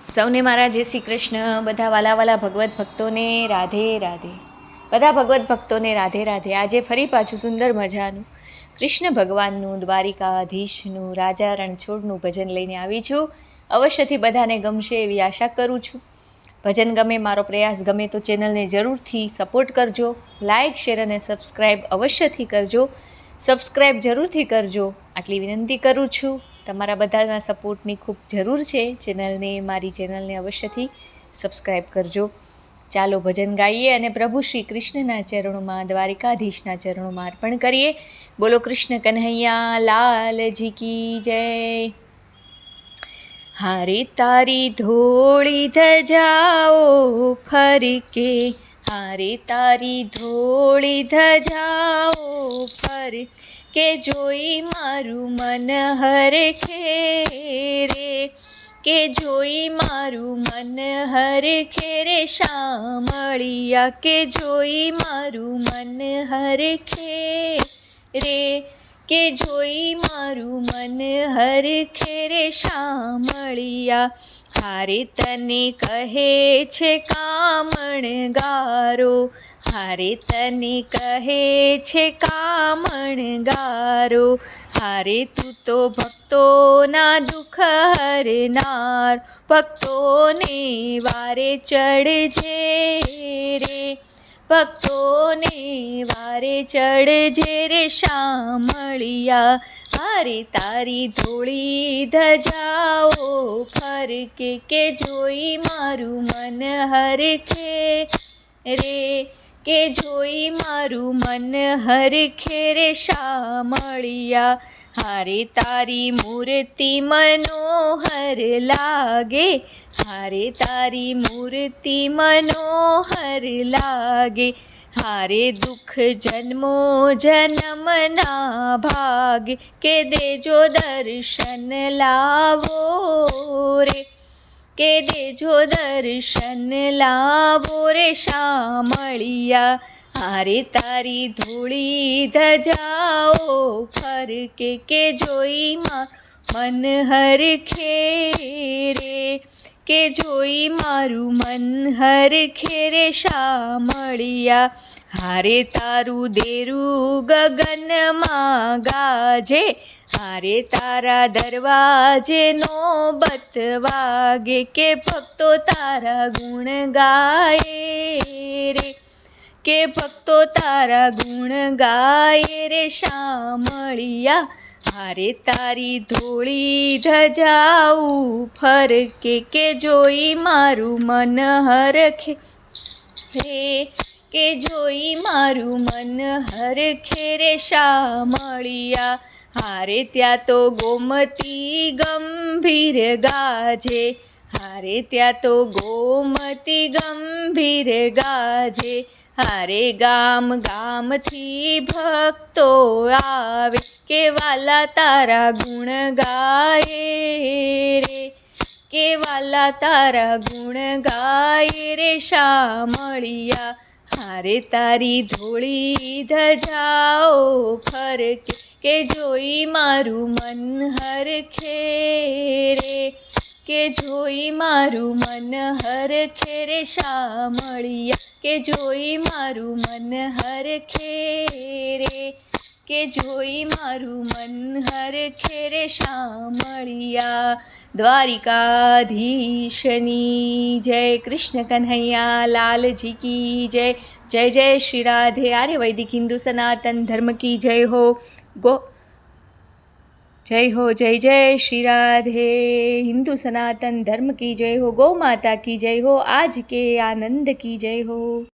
સૌને મારા જય શ્રી કૃષ્ણ. બધા વાલા ભગવત ભક્તોને રાધે રાધે. બધા ભગવત ભક્તોને રાધે રાધે. આજે ફરી પાછું સુંદર મજાનું કૃષ્ણ ભગવાનનું, દ્વારિકાધીશનું, રાજા રણછોડનું ભજન લઈને આવી છું. અવશ્યથી બધાને ગમશે એવી આશા કરું છું. ભજન ગમે, મારો પ્રયાસ ગમે તો ચેનલને જરૂરથી સપોર્ટ કરજો. લાઇક, શેર અને સબસ્ક્રાઈબ અવશ્યથી કરજો. સબસ્ક્રાઈબ જરૂરથી કરજો, આટલી વિનંતી કરું છું. તમારા બધાના સપોર્ટની ખૂબ જરૂર છે. મારી ચેનલને અવશ્યથી સબસ્ક્રાઈબ કરજો. ચાલો ભજન ગાઈએ અને પ્રભુ શ્રી કૃષ્ણના ચરણોમાં, દ્વારિકાધીશના ચરણોમાં અર્પણ કરીએ. બોલો કૃષ્ણ કન્હૈયા લાલજી કી જય. હારે તારી ધોળી ધજાઓ ફરકે, હારે તારી ધોળી ધજાઓ ફરકે, કે જોઈ મારું મન હરખે રે, કે જોઈ મારું મન હરખે રે શામળિયા, કે જોઈ મારું મન હરખે રે, કે જોઈ મારું મન હરખે રે શામળિયા. હારે તને કહે છે કામણગારો, હારે તને કહે છે કામણગારો, હારે તું તો ભક્તોના દુઃખ હરનાર, ભક્તોને વારે ચડજે રે, ભક્તોને વારે ચડજે રે શામળિયા. હારે તારી ધોળી ધજાઓ ફરકે, કે જોઈ મારું મન હરખે રે, કે જોઈ મારું મન હરખે રે શામળિયા. હારે તારી મૂર્તિ મનોહર લાગે, હારે તારી મૂર્તિ મનોહર લાગે, હારે દુઃખ જન્મો જન્મના ભાગે, કે દેજો દર્શન લાવો રે, કે દેજો દર્શન લાવો રે શામળિયા. હારે તારી ધૂળી ધજાઓ ફરકે, કે જોઈ મન હરખે રે, કે જોઈ મારું મન હરખે રે શામળિયા. હારે તારું દેરું ગગનમાં ગાજે, હારે તારા દરવાજે નોબત વાગે, કે ભક્તો તારા ગુણ ગાય રે, કે ભક્તો તારા ગુણ ગાય રે શામળિયા. હારે તારી ધોળી ધજાઓ ફરકે, કે જોઈ મારું મન હરખે રે, કે જોઈ મારું મન હરખે રે શામળિયા. હારે ત્યાં તો ગોમતી ગંભીર ગાજે, હારે ત્યાં તો ગોમતી ગંભીર ગાજે, હારે ગામ ગામથી ભક્તો આવે, કે વાલા તારા ગુણ ગાય રે, કે વાલા તારા ગુણ ગાય રે શામળિયા. હારે તારી ધોળી ધજાઓ ફરકે, કે જોઈ મારું મન હરખે રે, કે જોઈ મારું મન હરખે રે શામળિયા, કે જોઈ મારું મન હરખે રે, કે જોઈ મારું મન હરખે રે શામળિયા. દ્વારિકાધીશની જય. કૃષ્ણ કન્હૈયા લાલજી કી જય. જય જય શ્રી રાધે. આર્ય વૈદિક હિન્દુ સનાતન ધર્મ કી જય હો. જય હો, જય જય શ્રી રાધે. હિન્દુ સનાતન ધર્મ की जय हो. गौ माता की जय हो. आज के आनंद की जय हो.